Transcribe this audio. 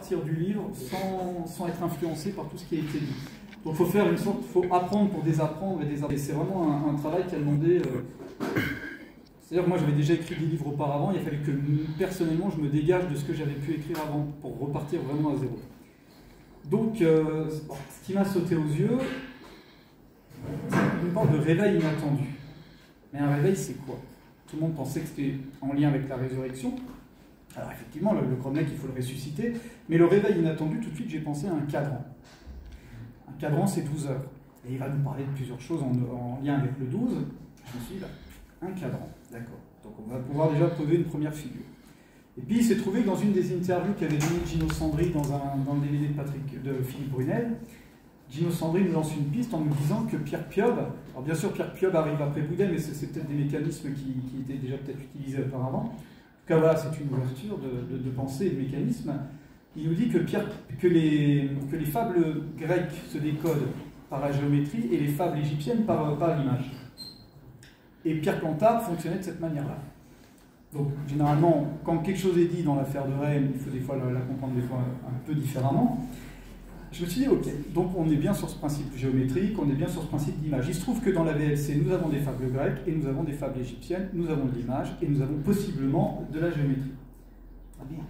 partir du livre sans être influencé par tout ce qui a été dit. Donc il faut faire une sorte, il faut apprendre pour désapprendre et désapprendre. C'est vraiment un travail qui a demandé... C'est-à-dire que moi j'avais déjà écrit des livres auparavant, il a fallu que personnellement je me dégage de ce que j'avais pu écrire avant pour repartir vraiment à zéro. Donc ce qui m'a sauté aux yeux, c'est une sorte de réveil inattendu. Mais un réveil c'est quoi? Tout le monde pensait que c'était en lien avec la résurrection. Alors effectivement, le Cromlech, il faut le ressusciter, mais le réveil inattendu, tout de suite, j'ai pensé à un cadran. Un cadran, c'est 12 heures. Et il va nous parler de plusieurs choses en lien avec le 12. Je me suis dit, là, un cadran, d'accord. Donc on va pouvoir déjà poser une première figure. Et puis il s'est trouvé que dans une des interviews qu'avait donné Gino Sandri dans le DVD de Philippe Brunel, Gino Sandri nous lance une piste en nous disant que Pierre Piob, alors bien sûr Pierre Piob arrive après Boudin, mais c'est peut-être des mécanismes qui étaient déjà peut-être utilisés auparavant. En tout cas voilà, c'est une ouverture de pensée et de mécanisme. Il nous dit que les fables grecques se décodent par la géométrie et les fables égyptiennes par l'image. Et Pierre Plantard fonctionnait de cette manière-là. Donc généralement, quand quelque chose est dit dans l'affaire de Rennes, il faut des fois la comprendre des fois un peu différemment. Je me suis dit, ok, donc on est bien sur ce principe géométrique, on est bien sur ce principe d'image. Il se trouve que dans la VLC, nous avons des fables grecques, et nous avons des fables égyptiennes, nous avons de l'image, et nous avons possiblement de la géométrie. Ah bien.